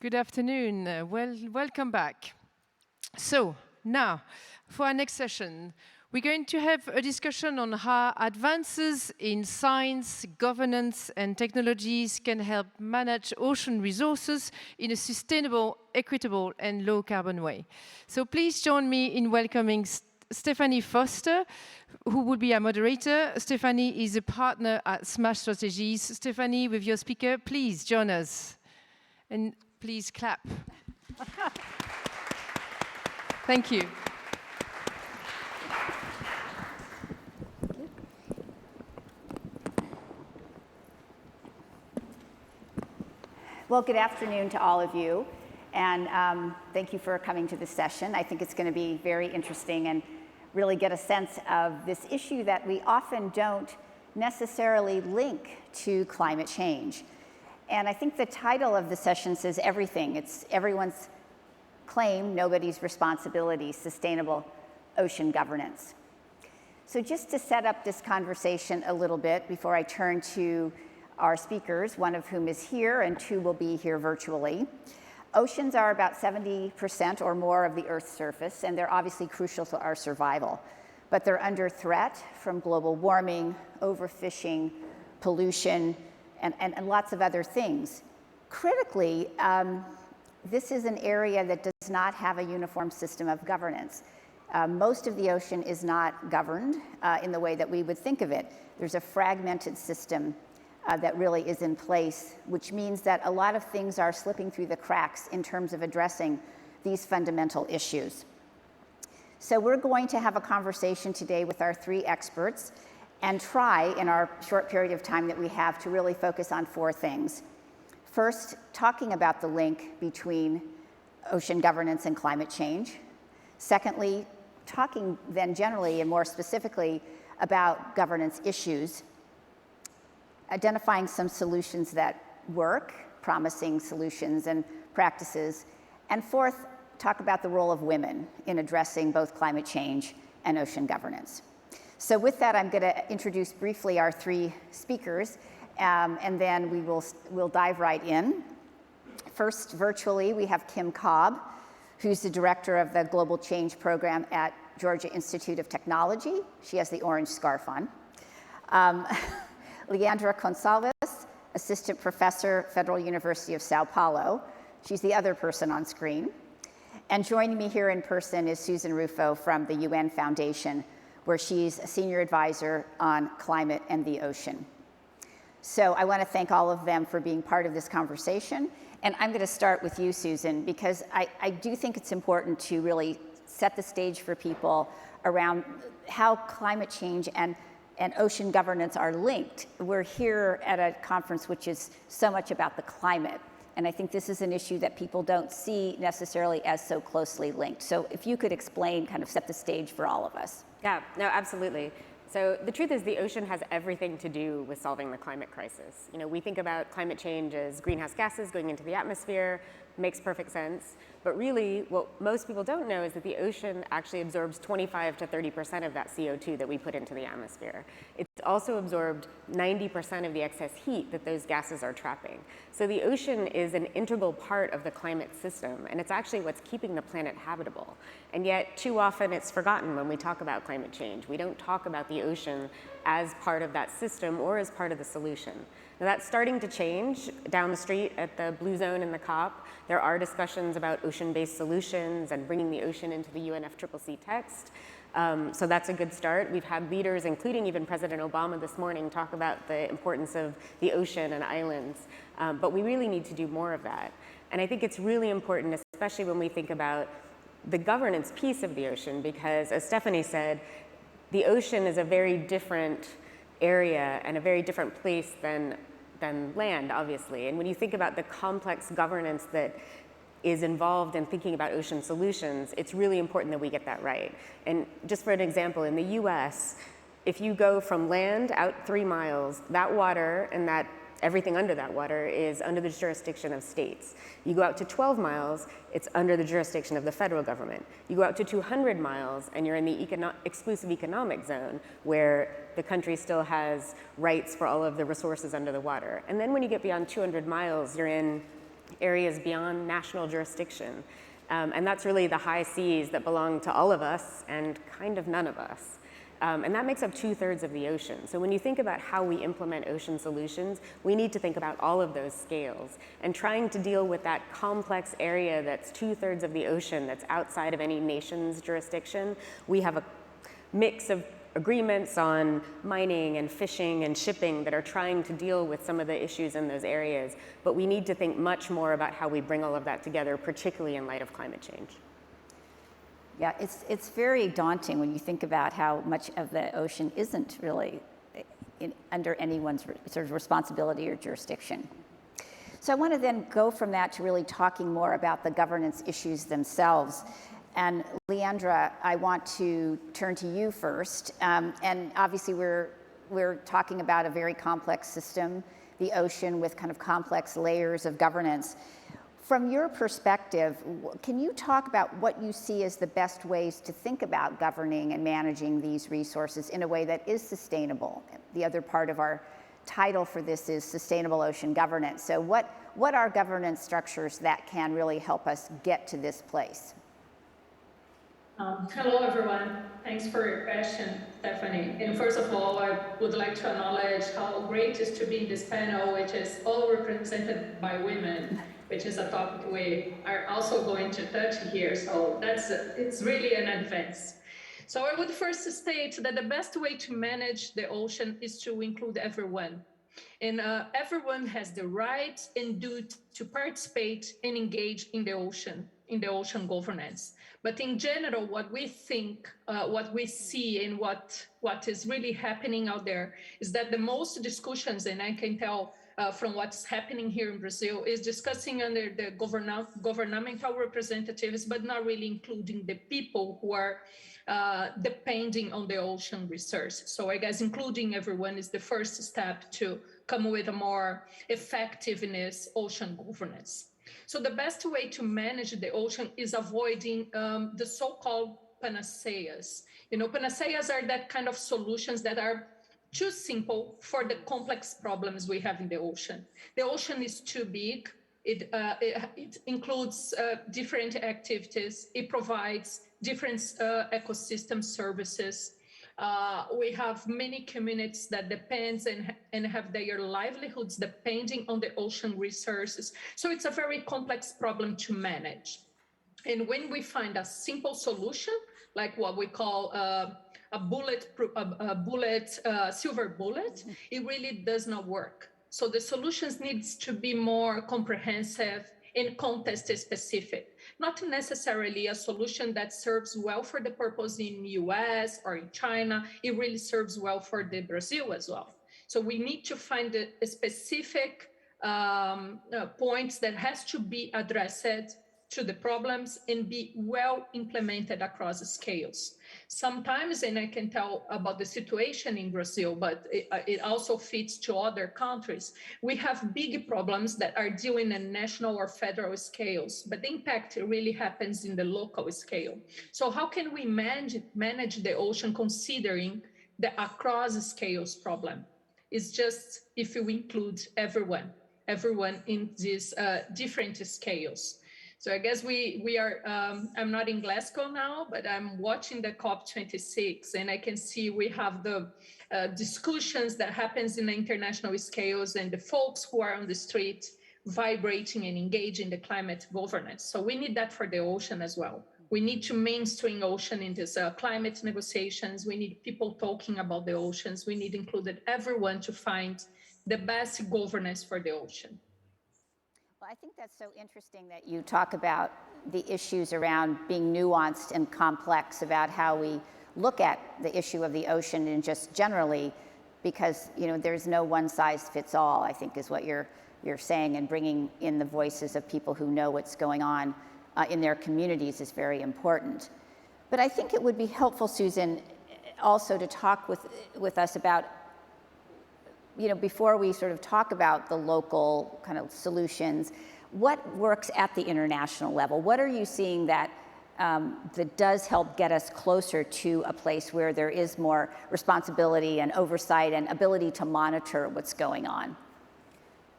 Good afternoon. Welcome back. So now, for our next session, we're going to have a discussion on how advances in science, governance, and technologies can help manage ocean resources in a sustainable, equitable, and low-carbon way. So please join me in welcoming Stephanie Foster, who will be our moderator. Stephanie is a partner at Smash Strategies. Stephanie, with your speaker, please join us. And please clap. Thank you. Well, good afternoon to all of you, and thank you for coming to this session. I think it's going to be very interesting and really get a sense of this issue that we often don't necessarily link to climate change. And I think the title of the session says everything. It's everyone's claim, nobody's responsibility, sustainable ocean governance. So just to set up this conversation a little bit before I turn to our speakers, one of whom is here and two will be here virtually. Oceans are about 70% or more of the Earth's surface, and they're obviously crucial to our survival. But they're under threat from global warming, overfishing, pollution, and lots of other things. Critically, this is an area that does not have a uniform system of governance. Most of the ocean is not governed in the way that we would think of it. There's a fragmented system that really is in place, which means that a lot of things are slipping through the cracks in terms of addressing these fundamental issues. So we're going to have a conversation today with our three experts and try, in our short period of time that we have, to really focus on four things. First, talking about the link between ocean governance and climate change. Secondly, talking then generally and more specifically about governance issues, identifying some solutions that work, promising solutions and practices. And fourth, talk about the role of women in addressing both climate change and ocean governance. So with that, I'm going to introduce briefly our three speakers, and then we'll dive right in. First, virtually, we have Kim Cobb, who's the director of the Global Change Program at Georgia Institute of Technology. She has the orange scarf on. Leandra Gonçalves, assistant professor, Federal University of Sao Paulo. She's the other person on screen. And joining me here in person is Susan Ruffo from the UN Foundation, where she's a senior advisor on climate and the ocean. So I want to thank all of them for being part of this conversation. And I'm going to start with you, Susan, because I do think it's important to really set the stage for people around how climate change and ocean governance are linked. We're here at a conference which is so much about the climate. And I think this is an issue that people don't see necessarily as so closely linked. So if you could explain, kind of set the stage for all of us. Yeah, no, absolutely. So the truth is the ocean has everything to do with solving the climate crisis. You know, we think about climate change as greenhouse gases going into the atmosphere, makes perfect sense. But really, what most people don't know is that the ocean actually absorbs 25 to 30% of that CO2 that we put into the atmosphere. It's also absorbed 90% of the excess heat that those gases are trapping. So the ocean is an integral part of the climate system, and it's actually what's keeping the planet habitable. And yet, too often it's forgotten when we talk about climate change. We don't talk about the ocean as part of that system or as part of the solution. Now that's starting to change. Down the street at the Blue Zone in the Cobb, there are discussions about ocean-based solutions and bringing the ocean into the UNFCCC text. So that's a good start. We've had leaders, including even President Obama this morning, talk about the importance of the ocean and islands. But we really need to do more of that. And I think it's really important, especially when we think about the governance piece of the ocean, because as Stephanie said, the ocean is a very different area and a very different place than land, obviously. And when you think about the complex governance that is involved in thinking about ocean solutions, it's really important that we get that right. And just for an example, in the US, if you go from land out 3 miles, that water and that everything under that water is under the jurisdiction of states. You go out to 12 miles, it's under the jurisdiction of the federal government. You go out to 200 miles and you're in the exclusive economic zone where the country still has rights for all of the resources under the water. And then when you get beyond 200 miles, you're in areas beyond national jurisdiction. And that's really the high seas that belong to all of us and kind of none of us. And that makes up 2/3 of the ocean. So when you think about how we implement ocean solutions, we need to think about all of those scales. And trying to deal with that complex area that's 2/3 of the ocean that's outside of any nation's jurisdiction, we have a mix of agreements on mining and fishing and shipping that are trying to deal with some of the issues in those areas. But we need to think much more about how we bring all of that together, particularly in light of climate change. Yeah, it's very daunting when you think about how much of the ocean isn't really under anyone's sort of responsibility or jurisdiction. So I want to then go from that to really talking more about the governance issues themselves. And Leandra, I want to turn to you first. And obviously we're talking about a very complex system, the ocean, with kind of complex layers of governance. From your perspective, can you talk about what you see as the best ways to think about governing and managing these resources in a way that is sustainable? The other part of our title for this is Sustainable Ocean Governance. So what are governance structures that can really help us get to this place? Hello, everyone. Thanks for your question, Stephanie. And first of all, I would like to acknowledge how great it is to be in this panel, which is all represented by women, which is a topic we are also going to touch here. So it's really an advance. So I would first state that the best way to manage the ocean is to include everyone. And everyone has the right and duty to participate and engage in the ocean governance. But in general, what we think, what we see, and what is really happening out there is that the most discussions, and I can tell from what's happening here in Brazil, is discussing under the governmental representatives, but not really including the people who are depending on the ocean resource. So I guess including everyone is the first step to come with a more effectiveness ocean governance. So the best way to manage the ocean is avoiding the so-called panaceas. Panaceas are that kind of solutions that are too simple for the complex problems we have in the ocean. The ocean is too big. It includes different activities. It provides different ecosystem services. We have many communities that depend and have their livelihoods depending on the ocean resources. So it's a very complex problem to manage. And when we find a simple solution, like what we call silver bullet, it really does not work. So the solutions needs to be more comprehensive and context specific, not necessarily a solution that serves well for the purpose in US or in China. It really serves well for the Brazil as well. So we need to find a specific points that has to be addressed to the problems and be well implemented across scales. Sometimes, and I can tell about the situation in Brazil, but it also fits to other countries, we have big problems that are dealing at national or federal scales, but the impact really happens in the local scale. So how can we manage the ocean considering the across scales problem? It's just if we include everyone in these different scales. So I guess we are, I'm not in Glasgow now, but I'm watching the COP26, and I can see we have the discussions that happens in the international scales and the folks who are on the street vibrating and engaging the climate governance. So we need that for the ocean as well. We need to mainstream ocean in these climate negotiations. We need people talking about the oceans. We need included everyone to find the best governance for the ocean. Well, I think that's so interesting that you talk about the issues around being nuanced and complex about how we look at the issue of the ocean and just generally, because there's no one size fits all, I think is what you're saying, and bringing in the voices of people who know what's going on in their communities is very important. But I think it would be helpful, Susan, also to talk with us about, before we sort of talk about the local kind of solutions, what works at the international level? What are you seeing that does help get us closer to a place where there is more responsibility and oversight and ability to monitor what's going on?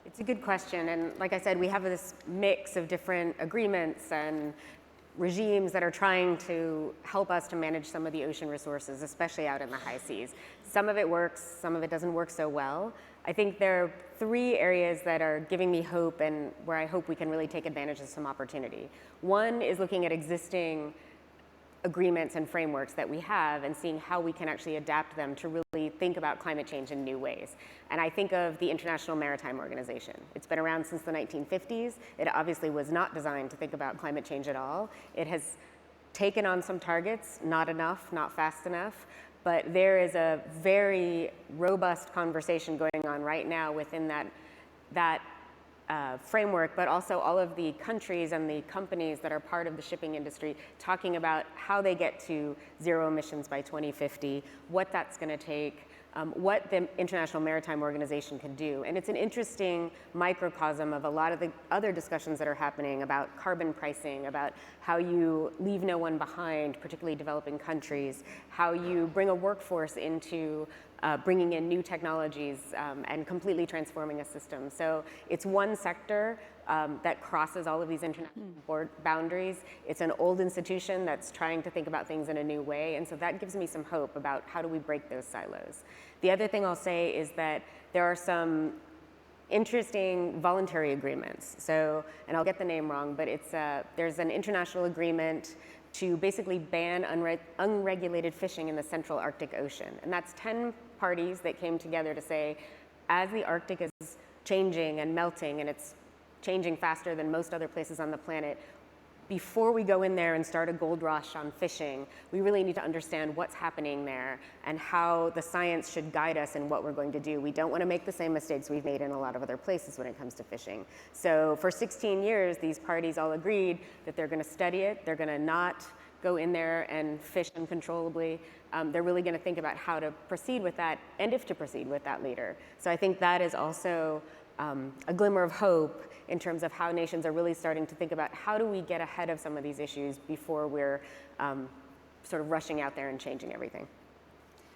It's a good question, and like I said, we have this mix of different agreements and regimes that are trying to help us to manage some of the ocean resources, especially out in the high seas. Some of it works, some of it doesn't work so well. I think there are 3 areas that are giving me hope and where I hope we can really take advantage of some opportunity. One is looking at existing agreements and frameworks that we have and seeing how we can actually adapt them to really think about climate change in new ways. And I think of the International Maritime Organization. It's been around since the 1950s. It obviously was not designed to think about climate change at all. It has taken on some targets, not enough, not fast enough, but there is a very robust conversation going on right now within that framework, but also all of the countries and the companies that are part of the shipping industry talking about how they get to zero emissions by 2050, what that's going to take, what the International Maritime Organization can do. And it's an interesting microcosm of a lot of the other discussions that are happening about carbon pricing, about how you leave no one behind, particularly developing countries, how you bring a workforce into bringing in new technologies and completely transforming a system. So it's one sector that crosses all of these international boundaries. It's an old institution that's trying to think about things in a new way, and so that gives me some hope about how do we break those silos. The other thing I'll say is that there are some interesting voluntary agreements. So, and I'll get the name wrong, but it's there's an international agreement to basically ban unregulated fishing in the Central Arctic Ocean. And that's 10 parties that came together to say, as the Arctic is changing and melting, and it's changing faster than most other places on the planet, before we go in there and start a gold rush on fishing, we really need to understand what's happening there and how the science should guide us in what we're going to do. We don't want to make the same mistakes we've made in a lot of other places when it comes to fishing. So for 16 years, these parties all agreed that they're going to study it, they're going to not go in there and fish uncontrollably. They're really going to think about how to proceed with that and if to proceed with that later. So I think that is also a glimmer of hope in terms of how nations are really starting to think about how do we get ahead of some of these issues before we're sort of rushing out there and changing everything.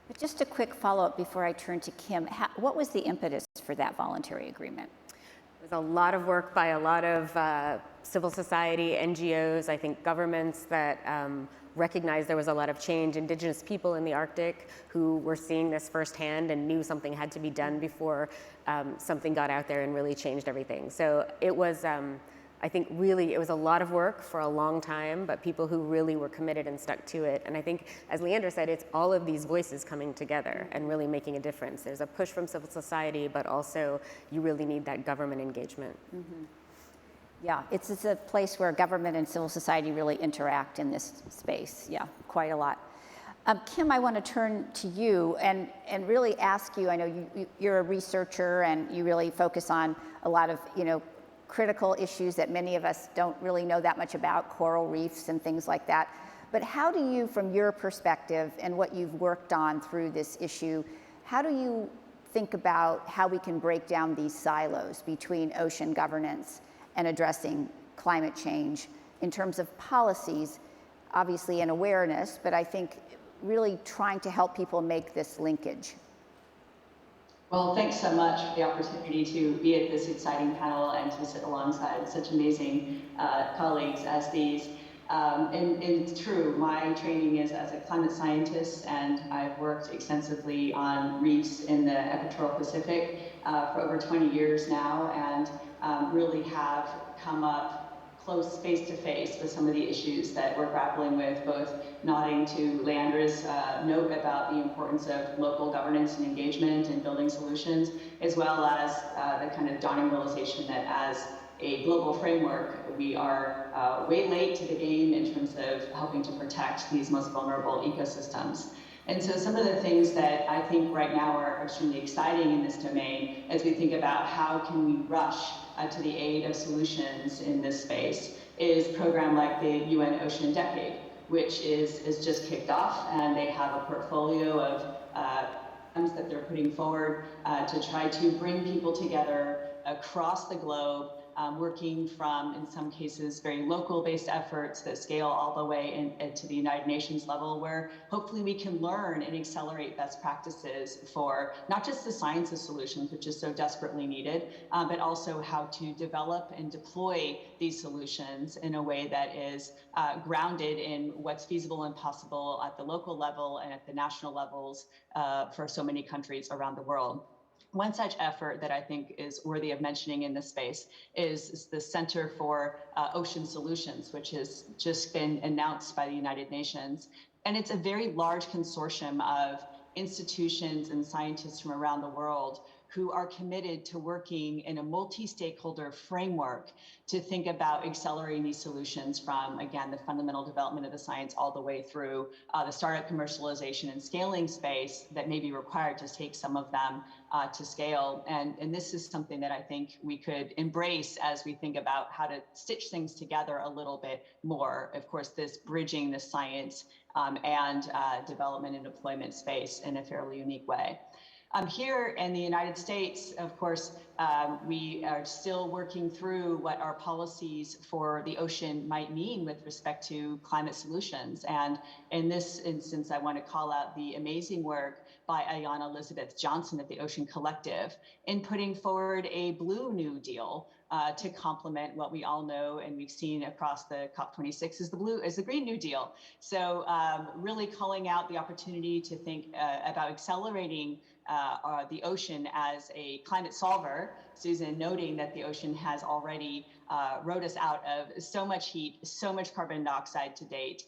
But just a quick follow-up before I turn to Kim. What was the impetus for that voluntary agreement? There's a lot of work by a lot of civil society, NGOs, I think governments that recognized there was a lot of change. Indigenous people in the Arctic who were seeing this firsthand and knew something had to be done before something got out there and really changed everything. So it was, I think really, it was a lot of work for a long time, but people who really were committed and stuck to it. And I think, as Leandra said, it's all of these voices coming together and really making a difference. There's a push from civil society, but also you really need that government engagement. Mm-hmm. Yeah, it's a place where government and civil society really interact in this space. Yeah, quite a lot. Kim, I want to turn to you and really ask you, I know you're a researcher and you really focus on a lot of, critical issues that many of us don't really know that much about, coral reefs and things like that. But how do you, from your perspective and what you've worked on through this issue, how do you think about how we can break down these silos between ocean governance and addressing climate change in terms of policies, obviously, and awareness, but I think really trying to help people make this linkage? Well, thanks so much for the opportunity to be at this exciting panel and to sit alongside such amazing colleagues as these. And it's true, my training is as a climate scientist, and I've worked extensively on reefs in the equatorial Pacific for over 20 years now, and really have come up close face-to-face with some of the issues that we're grappling with, both nodding to Leandra's note about the importance of local governance and engagement and building solutions, as well as the kind of dawning realization that as a global framework, we are way late to the game in terms of helping to protect these most vulnerable ecosystems. And so some of the things that I think right now are extremely exciting in this domain, as we think about how can we rush to the aid of solutions in this space, is a program like the UN Ocean Decade, which is just kicked off, and they have a portfolio of that they're putting forward to try to bring people together across the globe working from, in some cases, very local-based efforts that scale all the way to the United Nations level, where hopefully we can learn and accelerate best practices for not just the science of solutions, which is so desperately needed, but also how to develop and deploy these solutions in a way that is grounded in what's feasible and possible at the local level and at the national levels for so many countries around the world. One such effort that I think is worthy of mentioning in this space is the Center for Ocean Solutions, which has just been announced by the United Nations. And it's a very large consortium of institutions and scientists from around the world who are committed to working in a multi-stakeholder framework to think about accelerating these solutions from, again, the fundamental development of the science all the way through the startup commercialization and scaling space that may be required to take some of them to scale. And this is something that I think we could embrace as we think about how to stitch things together a little bit more. Of course, this bridging the science and development and deployment space in a fairly unique way. Here in the United States, of course, we are still working through what our policies for the ocean might mean with respect to climate solutions. And in this instance, I want to call out the amazing work by Ayanna Elizabeth Johnson at the Ocean Collective in putting forward a Blue New Deal to complement what we all know and we've seen across the COP26 is the Green New Deal. So really calling out the opportunity to think about accelerating the ocean as a climate solver. Susan noting that the ocean has already rode us out of so much heat, so much carbon dioxide to date.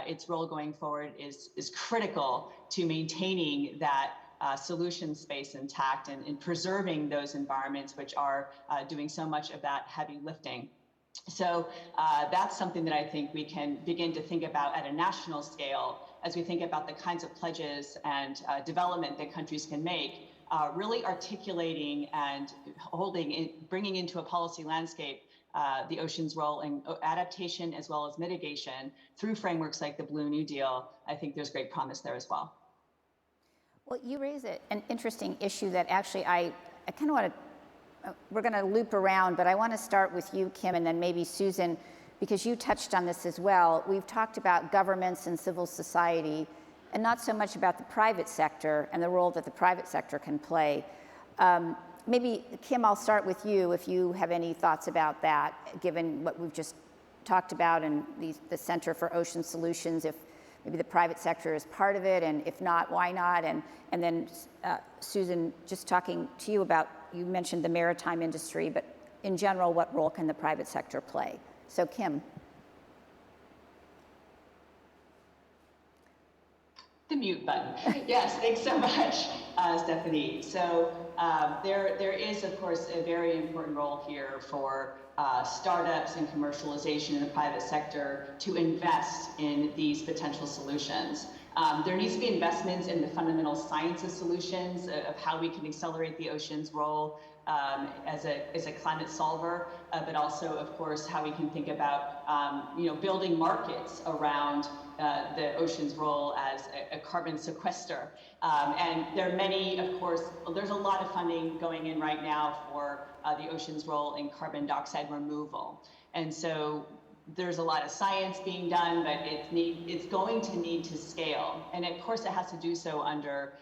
Its role going forward is critical to maintaining that solution space intact and preserving those environments which are doing so much of that heavy lifting. So that's something that I think we can begin to think about at a national scale as we think about the kinds of pledges and development that countries can make, really articulating and bringing into a policy landscape the ocean's role in adaptation as well as mitigation through frameworks like the Blue New Deal. I think there's great promise there as well. Well, you raise an interesting issue that actually I kind of want to, we're going to loop around, but I want to start with you, Kim, and then maybe Susan, because you touched on this as well. We've talked about governments and civil society, and not so much about the private sector and the role that the private sector can play. Maybe, Kim, I'll start with you if you have any thoughts about that, given what we've just talked about and the Center for Ocean Solutions, if maybe the private sector is part of it, and if not, why not? And then Susan, just talking to you about, you mentioned the maritime industry, but in general, what role can the private sector play? So Kim. The mute button. Yes, thanks so much, Stephanie. So there is, of course, a very important role here for startups and commercialization in the private sector to invest in these potential solutions. There needs to be investments in the fundamental science of solutions, of how we can accelerate the ocean's role as a climate solver, but also, of course, how we can think about building markets around the ocean's role as a carbon sequester. And there are many, of course, there's a lot of funding going in right now for the ocean's role in carbon dioxide removal. And so there's a lot of science being done, but it's going to need to scale. And of course, it has to do so under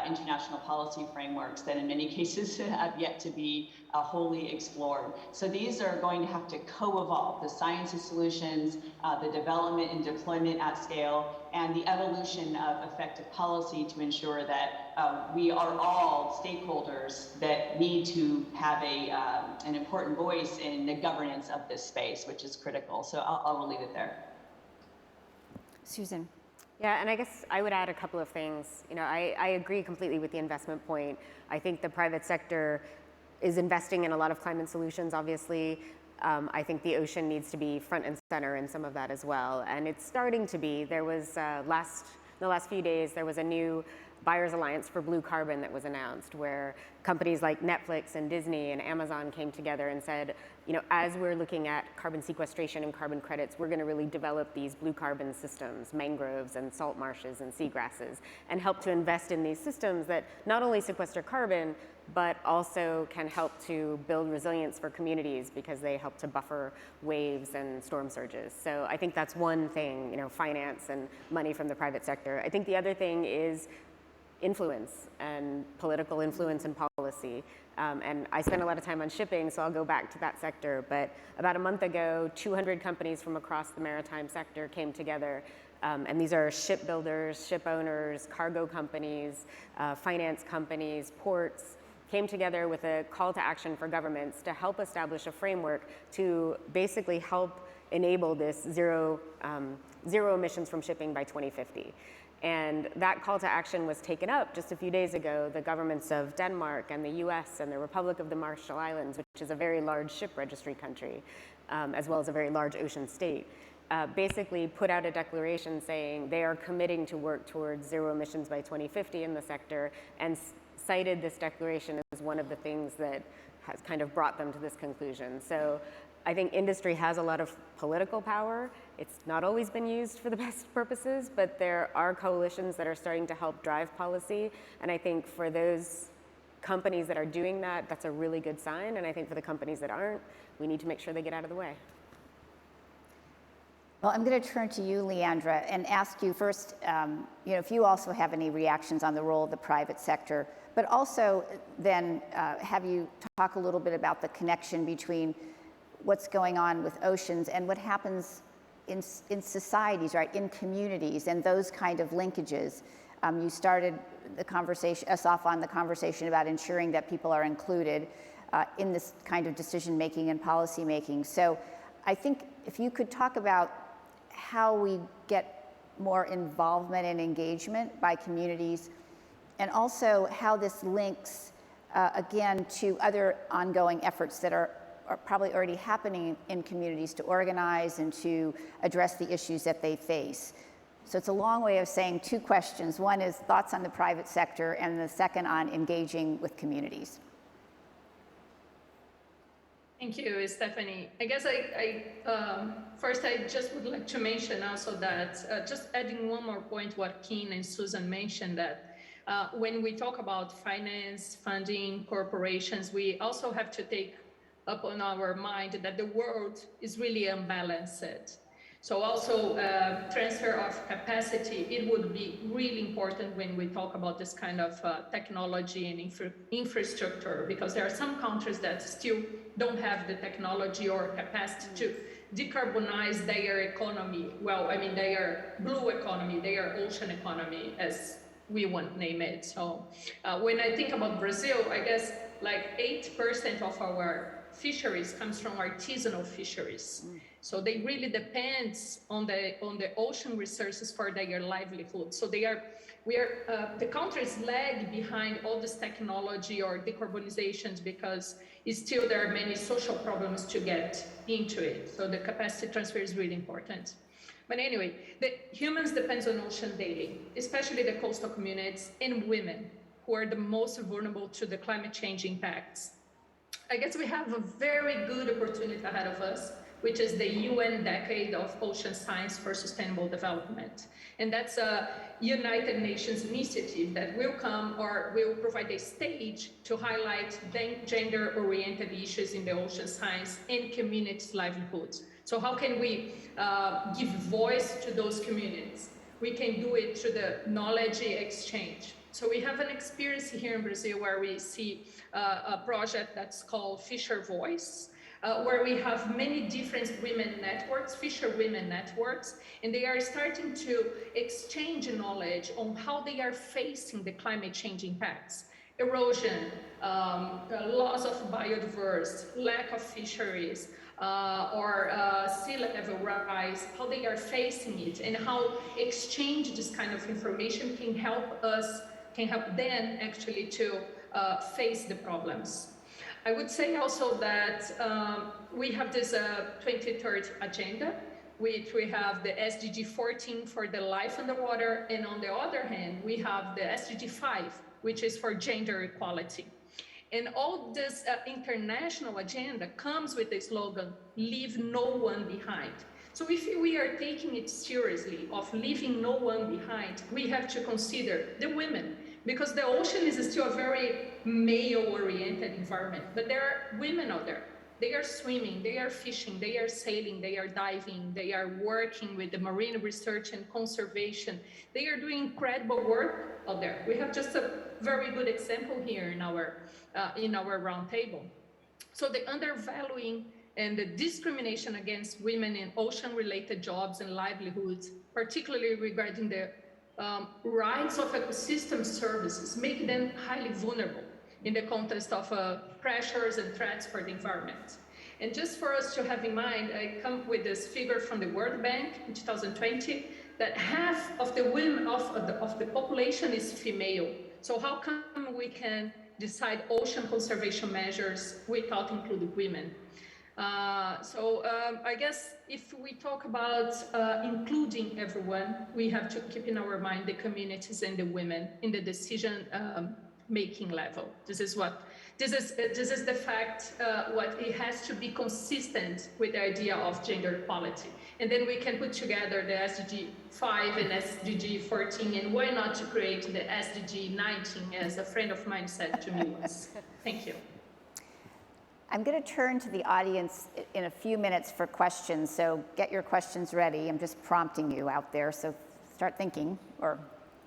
international policy frameworks that in many cases have yet to be wholly explored. So these are going to have to co-evolve, the science of solutions, the development and deployment at scale, and the evolution of effective policy to ensure that we are all stakeholders that need to have an important voice in the governance of this space, which is critical. So I'll leave it there. Susan. Yeah, and I guess I would add a couple of things. I agree completely with the investment point. I think the private sector is investing in a lot of climate solutions, obviously. I think the ocean needs to be front and center in some of that as well. And it's starting to be. There was, the last few days, there was a new Buyers Alliance for Blue Carbon that was announced, where companies like Netflix and Disney and Amazon came together and said, as we're looking at carbon sequestration and carbon credits, we're going to really develop these blue carbon systems, mangroves and salt marshes and seagrasses, and help to invest in these systems that not only sequester carbon, but also can help to build resilience for communities because they help to buffer waves and storm surges. So I think that's one thing, you know, finance and money from the private sector. I think the other thing is influence and political influence and policy. And I spend a lot of time on shipping, so I'll go back to that sector. But about a month ago, 200 companies from across the maritime sector came together. And these are shipbuilders, ship owners, cargo companies, finance companies, ports, came together with a call to action for governments to help establish a framework to basically help enable this zero emissions from shipping by 2050. And that call to action was taken up just a few days ago. The governments of Denmark and the US and the Republic of the Marshall Islands, which is a very large ship registry country, as well as a very large ocean state, basically put out a declaration saying they are committing to work towards zero emissions by 2050 in the sector, and cited this declaration as one of the things that has kind of brought them to this conclusion. So I think industry has a lot of political power. It's not always been used for the best purposes, but there are coalitions that are starting to help drive policy. And I think for those companies that are doing that, that's a really good sign. And I think for the companies that aren't, we need to make sure they get out of the way. Well, I'm going to turn to you, Leandra, and ask you first, if you also have any reactions on the role of the private sector, but also then have you talk a little bit about the connection between what's going on with oceans and what happens in societies, right, in communities, and those kind of linkages. You started the conversation, us off on the conversation about ensuring that people are included in this kind of decision making and policy making. So I think if you could talk about how we get more involvement and engagement by communities, and also how this links again to other ongoing efforts that are probably already happening in communities to organize and to address the issues that they face. So it's a long way of saying two questions. One is thoughts on the private sector, and the second on engaging with communities. Thank you, Stephanie. I guess first I just would like to mention also that, just adding one more point, what Keen and Susan mentioned, that when we talk about finance, funding, corporations, we also have to take up on our mind that the world is really unbalanced. So also transfer of capacity, it would be really important when we talk about this kind of technology and infrastructure, because there are some countries that still don't have the technology or capacity to decarbonize their economy. Well, I mean, their blue economy, their ocean economy, as we want to name it. So when I think about Brazil, I guess like 8% of our fisheries comes from artisanal fisheries. So they really depend on the ocean resources for their livelihood. So the countries lag behind all this technology or decarbonizations because there are many social problems to get into it. So the capacity transfer is really important. But anyway, the humans depend on ocean daily, especially the coastal communities and women, who are the most vulnerable to the climate change impacts. I guess we have a very good opportunity ahead of us, which is the UN Decade of Ocean Science for Sustainable Development. And that's a United Nations initiative that will provide a stage to highlight gender-oriented issues in the ocean science and communities' livelihoods. So how can we give voice to those communities? We can do it through the knowledge exchange. So we have an experience here in Brazil where we see a project that's called Fisher Voice, where we have many different women networks, fisher women networks, and they are starting to exchange knowledge on how they are facing the climate change impacts. Erosion, loss of biodiversity, lack of fisheries, or sea level rise, how they are facing it, and how exchange this kind of information can help them actually to face the problems. I would say also that we have this 2030 agenda, which we have the SDG 14 for the life underwater, and on the other hand, we have the SDG 5, which is for gender equality. And all this international agenda comes with the slogan, leave no one behind. So if we are taking it seriously of leaving no one behind, we have to consider the women, because the ocean is still a very male-oriented environment, but there are women out there. They are swimming, they are fishing, they are sailing, they are diving, they are working with the marine research and conservation. They are doing incredible work out there. We have just a very good example here in our roundtable. So the undervaluing and the discrimination against women in ocean-related jobs and livelihoods, particularly regarding the rights of ecosystem services, make them highly vulnerable in the context of pressures and threats for the environment. And just for us to have in mind, I come with this figure from the World Bank in 2020, that half of the women of the population is female. So how come we can decide ocean conservation measures without including women? I guess if we talk about including everyone, we have to keep in our mind the communities and the women in the decision making level. This is the fact. What it has to be consistent with the idea of gender equality, and then we can put together the SDG 5 and SDG 14, and why not to create the SDG 19, as a friend of mine said to me once. Thank you. I'm going to turn to the audience in a few minutes for questions, so get your questions ready. I'm just prompting you out there, so start thinking or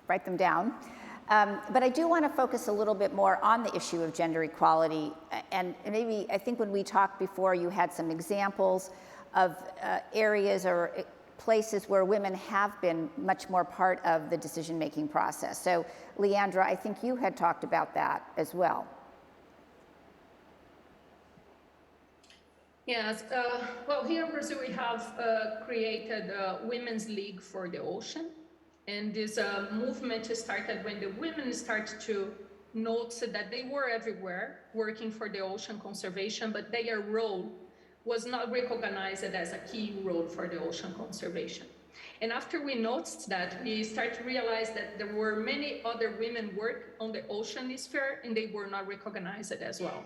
write them down. But I do want to focus a little bit more on the issue of gender equality. And maybe, I think when we talked before, you had some examples of areas or places where women have been much more part of the decision-making process. So, Leandra, I think you had talked about that as well. Yes, well, here in Brazil, we have created a Women's League for the Ocean. And this movement started when the women started to notice that they were everywhere working for the ocean conservation, but their role was not recognized as a key role for the ocean conservation. And after we noticed that, we started to realize that there were many other women work on the ocean sphere, and they were not recognized as well,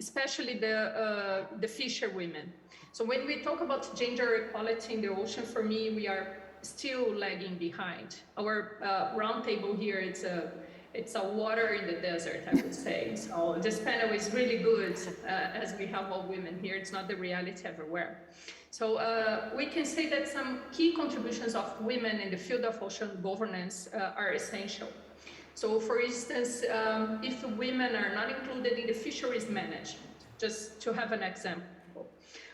especially the fisher women. So when we talk about gender equality in the ocean, for me, we are still lagging behind. Our roundtable here, it's a water in the desert, I would say. So this panel is really good, as we have all women here. It's not the reality everywhere. So we can say that some key contributions of women in the field of ocean governance are essential. So for instance, if women are not included in the fisheries management, just to have an example,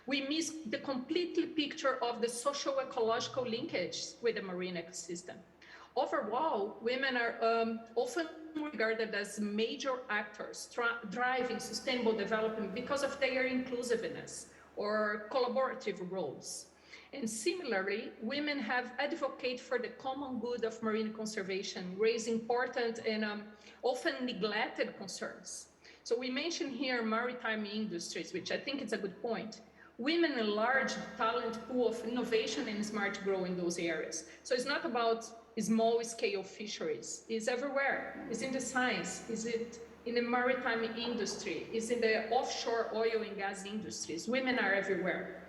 we miss the complete picture of the socio-ecological linkage with the marine ecosystem. Overall, women are often regarded as major actors driving sustainable development because of their inclusiveness or collaborative roles. And similarly, women have advocated for the common good of marine conservation, raise important and often neglected concerns. So we mentioned here maritime industries, which I think is a good point. Women enlarge the talent pool of innovation and smart growth in those areas. So it's not about small scale fisheries. It's everywhere. It's in the science. Is it in the maritime industry? It's in the offshore oil and gas industries. Women are everywhere.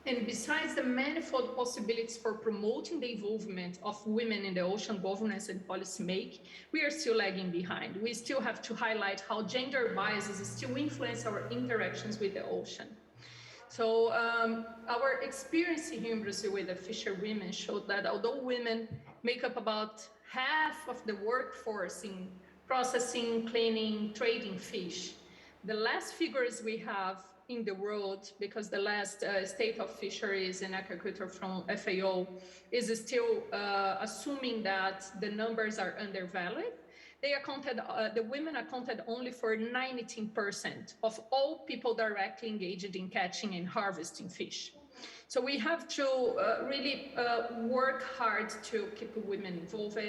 And besides the manifold possibilities for promoting the involvement of women in the ocean governance and policy making, we are still lagging behind. We still have to highlight how gender biases still influence our interactions with the ocean. So our experience here in Brazil with the fisher women showed that although women make up about half of the workforce in processing, cleaning, trading fish, the last figures we have in the world, because the last state of fisheries and aquaculture from FAO is still assuming that the numbers are undervalued, the women accounted only for 19% of all people directly engaged in catching and harvesting fish. So we have to really work hard to keep women involved,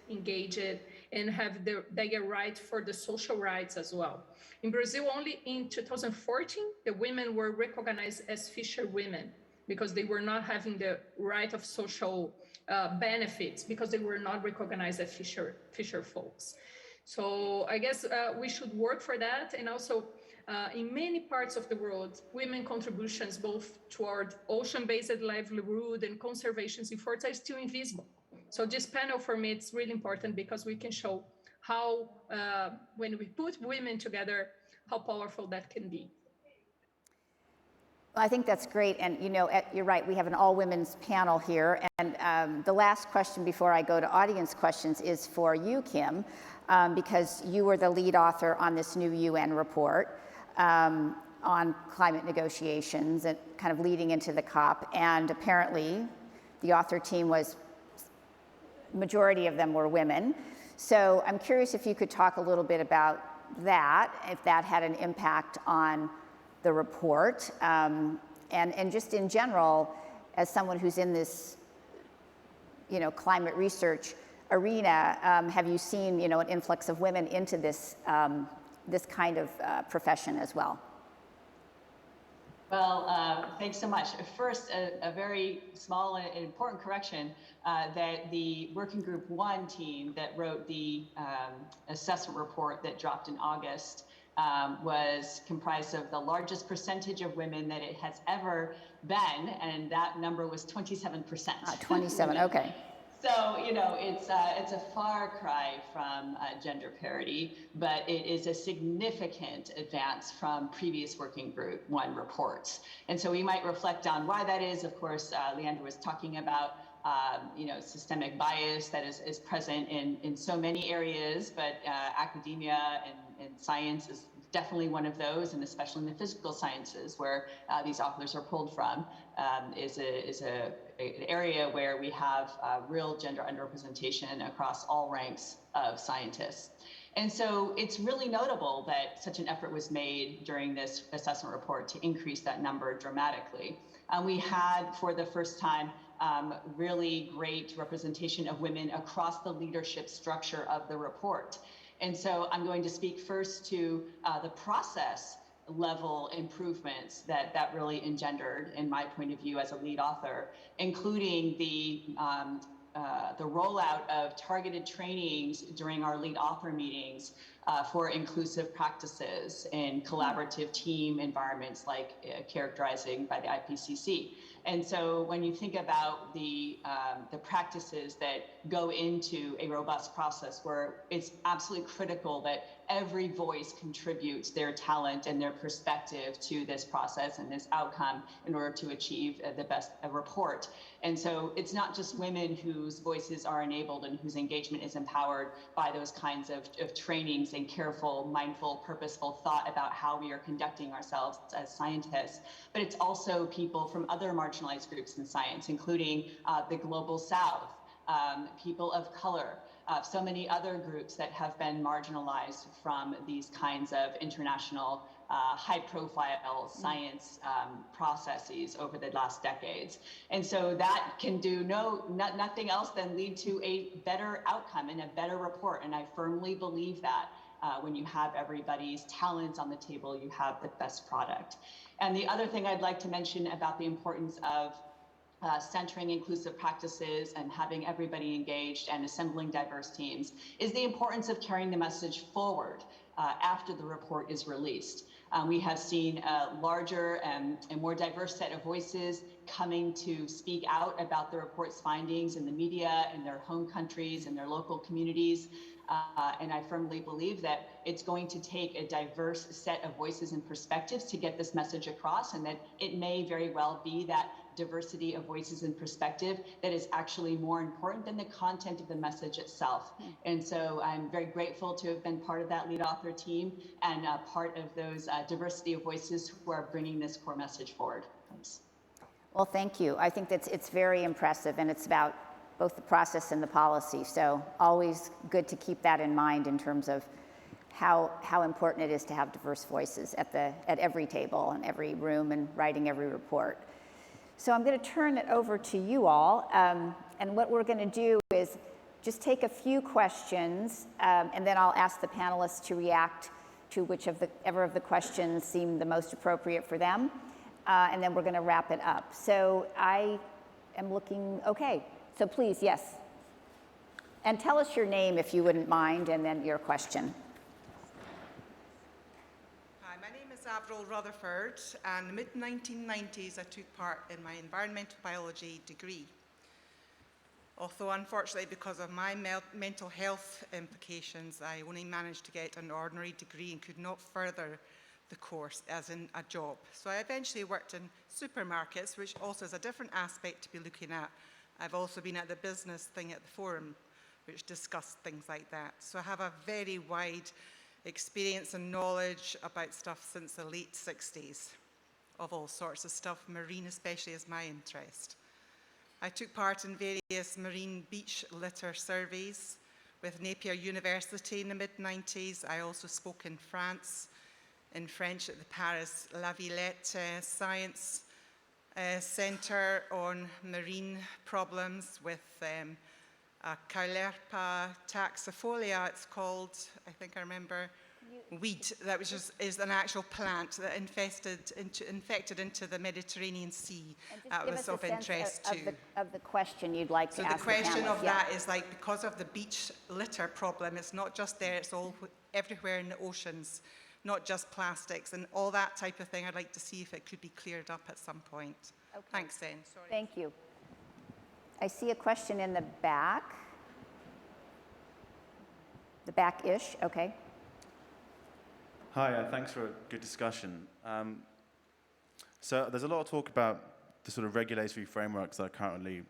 engaged, and have their right for the social rights as well. In Brazil, only in 2014, the women were recognized as fisher women because they were not having the right of social benefits because they were not recognized as fisher folks. So I guess we should work for that. And also in many parts of the world, women contributions both toward ocean-based livelihood and conservation efforts are still invisible. So this panel for me, it's really important because we can show how, when we put women together, how powerful that can be. Well, I think that's great, and you're right, we have an all-women's panel here, and the last question before I go to audience questions is for you, Kim, because you were the lead author on this new UN report on climate negotiations and kind of leading into the COP, and apparently the author team majority of them were women. So I'm curious if you could talk a little bit about that, if that had an impact on the report, and just in general, as someone who's in this, climate research arena, have you seen, an influx of women into this this kind of profession as well? Well, thanks so much. First, a very small and important correction, that the Working Group 1 team that wrote the assessment report that dropped in August was comprised of the largest percentage of women that it has ever been, and that number was 27%. 27, okay. So, it's a far cry from gender parity, but it is a significant advance from previous Working Group 1 reports. And so we might reflect on why that is. Of course, Leandra was talking about systemic bias that is present in so many areas, but academia and science is definitely one of those, and especially in the physical sciences, where these authors are pulled from, is an area where we have real gender underrepresentation across all ranks of scientists. And so it's really notable that such an effort was made during this assessment report to increase that number dramatically. We had, for the first time, really great representation of women across the leadership structure of the report. And so I'm going to speak first to the process level improvements that really engendered, in my point of view as a lead author, including the rollout of targeted trainings during our lead author meetings for inclusive practices in collaborative team environments like characterizing by the IPCC. And so when you think about the practices that go into a robust process where it's absolutely critical that every voice contributes their talent and their perspective to this process and this outcome in order to achieve the best report. And so it's not just women whose voices are enabled and whose engagement is empowered by those kinds of trainings and careful, mindful, purposeful thought about how we are conducting ourselves as scientists, but it's also people from other marginalized groups in science, including the Global South, people of color, so many other groups that have been marginalized from these kinds of international high-profile science processes over the last decades. And so that can do nothing else than lead to a better outcome and a better report. And I firmly believe that when you have everybody's talents on the table, you have the best product. And the other thing I'd like to mention about the importance of centering inclusive practices and having everybody engaged and assembling diverse teams is the importance of carrying the message forward after the report is released. We have seen a larger and more diverse set of voices coming to speak out about the report's findings in the media, in their home countries, in their local communities. And I firmly believe that it's going to take a diverse set of voices and perspectives to get this message across, and that it may very well be that diversity of voices and perspective that is actually more important than the content of the message itself. And so I'm very grateful to have been part of that lead author team and part of those diversity of voices who are bringing this core message forward. Thanks. Well, thank you. I think it's very impressive, and it's about both the process and the policy. So always good to keep that in mind in terms of how important it is to have diverse voices at every table and every room and writing every report. So I'm going to turn it over to you all, and what we're going to do is just take a few questions, and then I'll ask the panelists to react to whichever of the questions seem the most appropriate for them, and then we're going to wrap it up. So I am looking, okay, so please, yes. And tell us your name if you wouldn't mind, and then your question. My name is Avril Rutherford, and in the mid-1990s I took part in my environmental biology degree. Although unfortunately, because of my mental health implications, I only managed to get an ordinary degree and could not further the course as in a job. So I eventually worked in supermarkets, which also is a different aspect to be looking at. I've also been at the business thing at the forum, which discussed things like that. So I have a very wide experience and knowledge about stuff since the late 60s, of all sorts of stuff. Marine especially is my interest. I took part in various marine beach litter surveys with Napier University in the mid-90s. I also spoke in France, in French at the Paris La Villette Science Centre on marine problems with Caulerpa taxifolia, it's called, I think I remember, weed, that was just, is an actual plant that infected into the Mediterranean Sea. That was of interest too. Of the question you'd like to So ask the question panelists, of that is like, because of the beach litter problem, it's not just there, it's all everywhere in the oceans, not just plastics and all that type of thing. I'd like to see if it could be cleared up at some point. Okay. Thanks, then. Sorry. Thank you. I see a question in the back. The back-ish, okay. Hi, thanks for a good discussion. So there's a lot of talk about the sort of regulatory frameworks that are currently,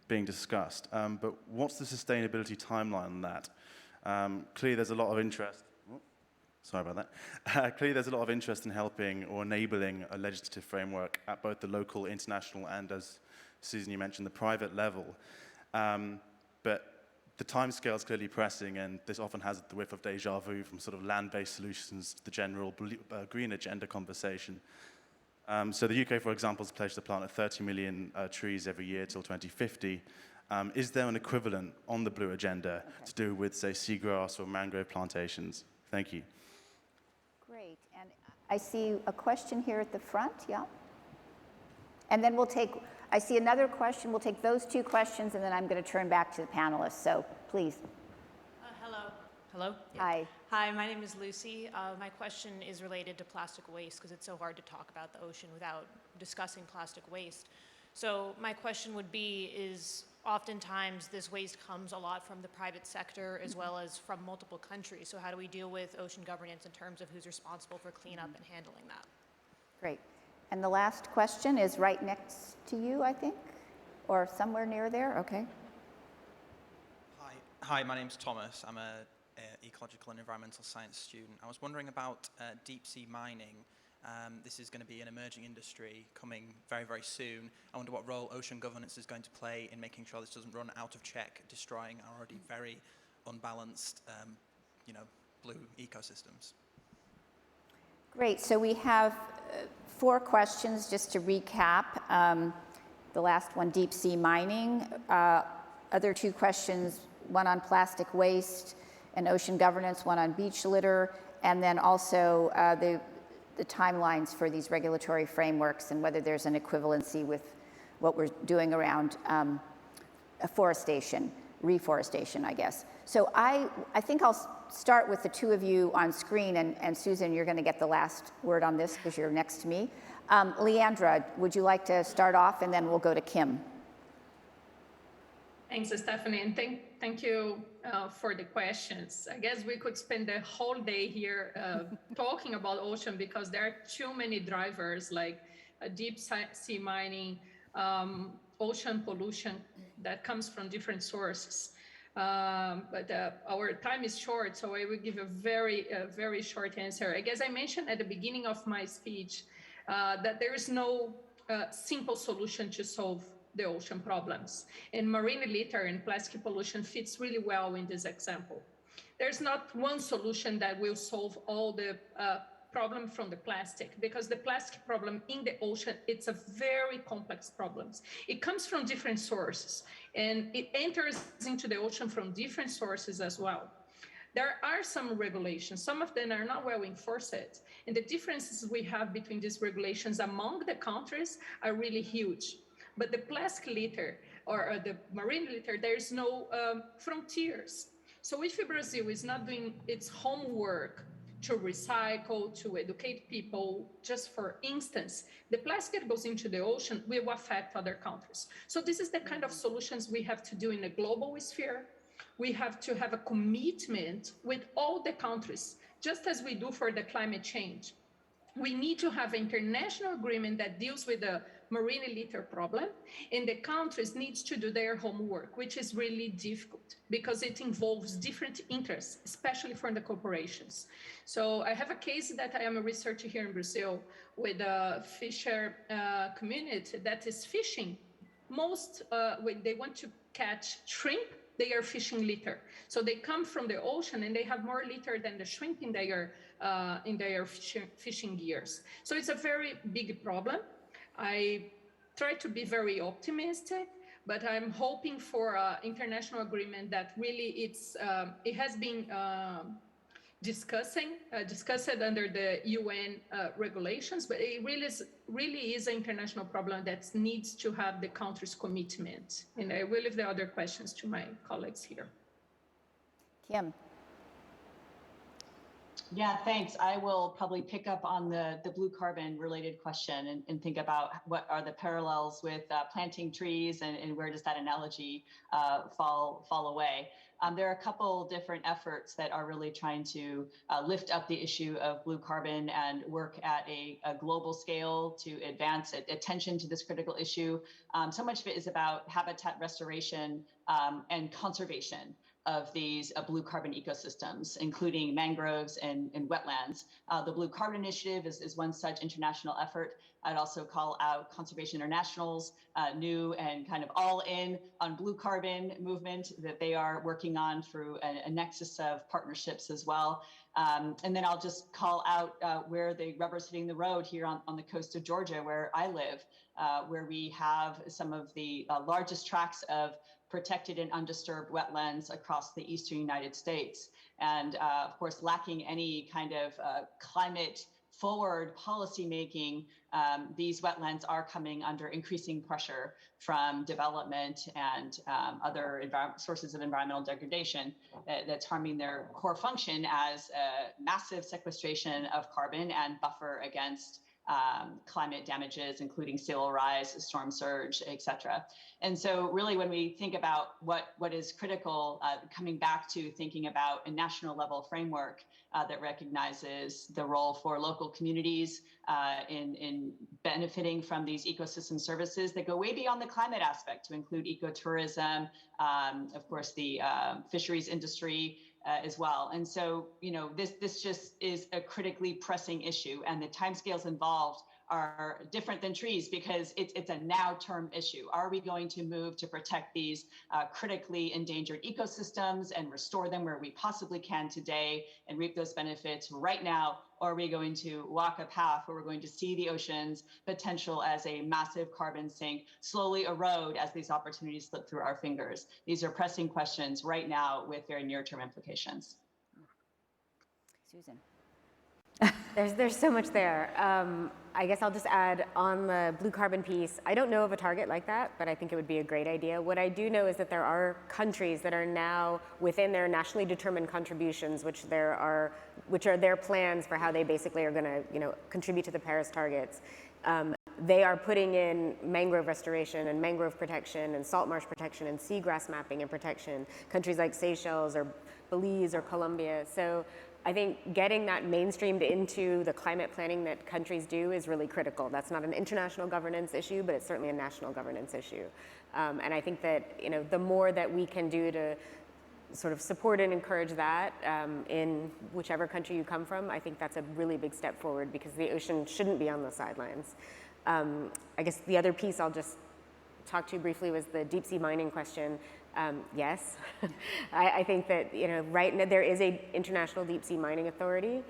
being discussed. But what's the sustainability timeline on that? Clearly, there's a lot of interest. Sorry about that. Clearly, there's a lot of interest in helping or enabling a legislative framework at both the local, international, and, as Susan, you mentioned, the private level. But the timescale is clearly pressing, and this often has the whiff of deja vu from sort of land-based solutions to the general green agenda conversation. So the UK, for example, has pledged to plant 30 million trees every year till 2050. Is there an equivalent on the blue agenda to do with, say, seagrass or mangrove plantations? Thank you. Great. And I see a question here at the front, yeah? And then we'll take, I see another question. We'll take those two questions, and then I'm going to turn back to the panelists. So please. Hello. Hello? Yeah. Hi. Hi, my name is Lucy. My question is related to plastic waste because it's so hard to talk about the ocean without discussing plastic waste. So my question would be is oftentimes this waste comes a lot from the private sector as well as from multiple countries. So how do we deal with ocean governance in terms of who's responsible for cleanup and handling that? Great. And the last question is right next to you, I think, or somewhere near there. Okay. Hi, my name's Thomas. I'm a ecological and environmental science student. I was wondering about deep sea mining. This is going to be an emerging industry coming very, very soon. I wonder what role ocean governance is going to play in making sure this doesn't run out of check, destroying our already very unbalanced, blue ecosystems. Great. So we have 4 questions just to recap. The last one, deep sea mining. Other 2 questions, one on plastic waste and ocean governance, one on beach litter, and then also the timelines for these regulatory frameworks and whether there's an equivalency with what we're doing around reforestation, I guess. So I think I'll start with the 2 of you on screen, and Susan, you're going to get the last word on this because you're next to me. Leandra, would you like to start off, and then we'll go to Kim. Thanks, Stephanie, and thank you for the questions. I guess we could spend the whole day here talking about ocean because there are too many drivers like deep sea mining, ocean pollution that comes from different sources. But our time is short, so I will give a very short answer. I guess I mentioned at the beginning of my speech that there is no simple solution to solve the ocean problems. And marine litter and plastic pollution fits really well in this example. There's not one solution that will solve all the problem from the plastic, because the plastic problem in the ocean, it's a very complex problem. It comes from different sources, and it enters into the ocean from different sources as well. There are some regulations, some of them are not well enforced, and the differences we have between these regulations among the countries are really huge. But the plastic litter or the marine litter, there's no frontiers. So if Brazil is not doing its homework to recycle, to educate people. Just for instance, the plastic that goes into the ocean will affect other countries. So this is the kind of solutions we have to do in a global sphere. We have to have a commitment with all the countries, just as we do for the climate change. We need to have an international agreement that deals with the marine litter problem, and the countries need to do their homework, which is really difficult because it involves different interests, especially for the corporations. So I have a case that I am a researcher here in Brazil with a fisher community that is fishing. When they want to catch shrimp, they are fishing litter. So they come from the ocean and they have more litter than the shrimp in their fishing gears. So it's a very big problem. I try to be very optimistic, but I'm hoping for an international agreement that really it has been discussed under the UN regulations, but it really is an international problem that needs to have the country's commitment. And I will leave the other questions to my colleagues here. Kim. Yeah, thanks. I will probably pick up on the blue carbon related question and think about what are the parallels with planting trees and where does that analogy fall away. There are a couple different efforts that are really trying to lift up the issue of blue carbon and work at a global scale to advance attention to this critical issue. So much of it is about habitat restoration and conservation of these blue carbon ecosystems, including mangroves and wetlands. The Blue Carbon Initiative is one such international effort. I'd also call out Conservation International's new and kind of all in on blue carbon movement that they are working on through a nexus of partnerships as well. And then I'll just call out where the rubber's hitting the road here on the coast of Georgia, where I live, where we have some of the largest tracts of protected and undisturbed wetlands across the eastern United States. And of course, lacking any kind of climate forward policymaking, these wetlands are coming under increasing pressure from development and other sources of environmental degradation that's harming their core function as a massive sequestration of carbon and buffer against climate damages, including sea level rise, storm surge, et cetera. And so really when we think about what is critical, coming back to thinking about a national level framework that recognizes the role for local communities in benefiting from these ecosystem services that go way beyond the climate aspect to include ecotourism, of course, the fisheries industry, as well. And so, you know, this just is a critically pressing issue, and the timescales involved are different than trees because it's a now term issue. Are we going to move to protect these critically endangered ecosystems and restore them where we possibly can today and reap those benefits right now? Or are we going to walk a path where we're going to see the ocean's potential as a massive carbon sink slowly erode as these opportunities slip through our fingers? These are pressing questions right now with very near-term implications. Susan. There's so much there. I guess I'll just add on the blue carbon piece, I don't know of a target like that, but I think it would be a great idea. What I do know is that there are countries that are now within their nationally determined contributions, which are their plans for how they basically are going to, you know, contribute to the Paris targets. They are putting in mangrove restoration and mangrove protection and salt marsh protection and seagrass mapping and protection, countries like Seychelles or Belize or Colombia. So I think getting that mainstreamed into the climate planning that countries do is really critical. That's not an international governance issue, but it's certainly a national governance issue. And I think that, you know, the more that we can do to sort of support and encourage that in whichever country you come from, I think that's a really big step forward because the ocean shouldn't be on the sidelines. I guess the other piece I'll just talk to you briefly was the deep sea mining question. Yes, I think that, you know, right now there is an international deep sea mining authority.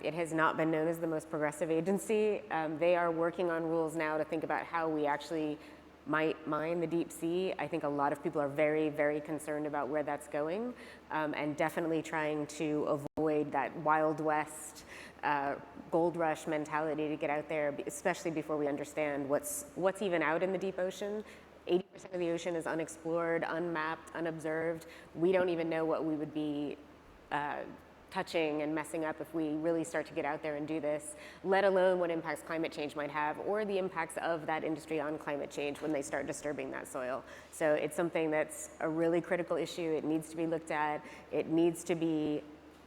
It has not been known as the most progressive agency. They are working on rules now to think about how we actually might mine the deep sea. I think a lot of people are very, very concerned about where that's going, and definitely trying to avoid that Wild West gold rush mentality to get out there, especially before we understand what's even out in the deep ocean. 80% of the ocean is unexplored, unmapped, unobserved. We don't even know what we would be touching and messing up if we really start to get out there and do this, let alone what impacts climate change might have or the impacts of that industry on climate change when they start disturbing that soil. So it's something that's a really critical issue. It needs to be looked at. It needs to be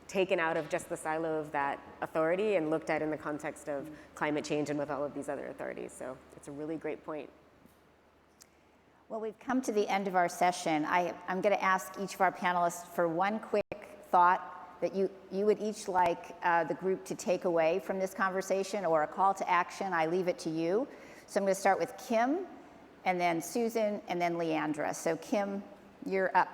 taken out of just the silo of that authority and looked at in the context of climate change and with all of these other authorities. So it's a really great point. Well, we've come to the end of our session. I'm going to ask each of our panelists for one quick thought that you would each like the group to take away from this conversation, or a call to action. I leave it to you. So I'm going to start with Kim, and then Susan, and then Leandra. So Kim, you're up.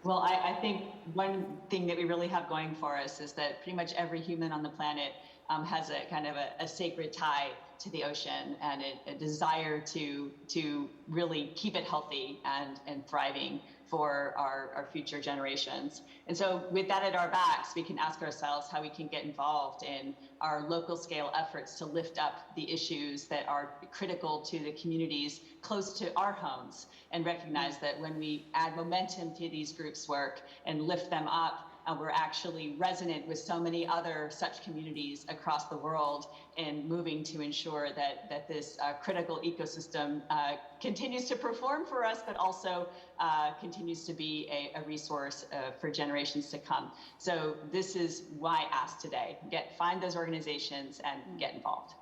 Well, I think one thing that we really have going for us is that pretty much every human on the planet has a kind of a sacred tie to the ocean and a desire to really keep it healthy and thriving for our future generations. And so with that at our backs, we can ask ourselves how we can get involved in our local scale efforts to lift up the issues that are critical to the communities close to our homes, and recognize that when we add momentum to these groups' work and lift them up, we're actually resonant with so many other such communities across the world in moving to ensure that this critical ecosystem continues to perform for us, but also continues to be a resource for generations to come. So this is why I asked today, find those organizations and get involved.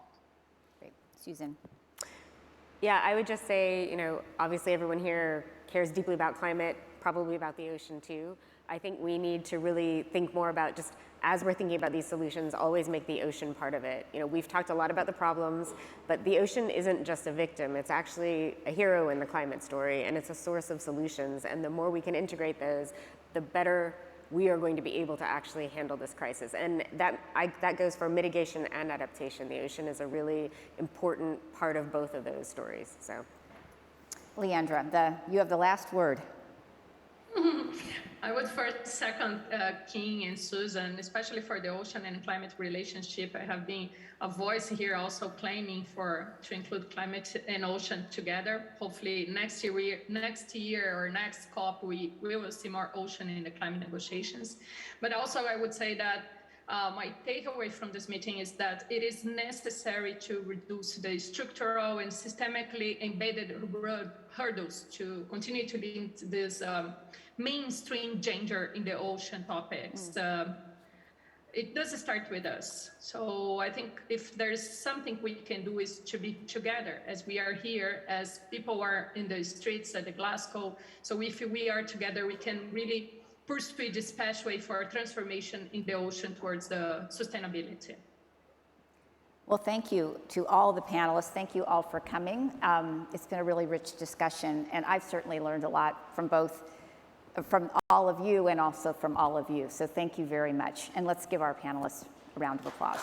Great. Susan. Yeah, I would just say, you know, obviously everyone here cares deeply about climate, probably about the ocean too. I think we need to really think more about, just as we're thinking about these solutions, always make the ocean part of it. You know, we've talked a lot about the problems, but the ocean isn't just a victim. It's actually a hero in the climate story, and it's a source of solutions. And the more we can integrate those, the better we are going to be able to actually handle this crisis. And that goes for mitigation and adaptation. The ocean is a really important part of both of those stories. So, Leandra, you have the last word. I would first second King and Susan, especially for the ocean and climate relationship. I have been a voice here also claiming to include climate and ocean together. Hopefully next year or next COP, we will see more ocean in the climate negotiations. But also I would say that my takeaway from this meeting is that it is necessary to reduce the structural and systemically embedded hurdles to continue to lead this mainstream gender in the ocean topics. It does start with us. So I think if there's something we can do is to be together as we are here, as people are in the streets at the Glasgow. So if we are together, we can really pursue this pathway for transformation in the ocean towards the sustainability. Well, thank you to all the panelists. Thank you all for coming. It's been a really rich discussion, and I've certainly learned a lot from all of you and also from all of you. So thank you very much. And let's give our panelists a round of applause.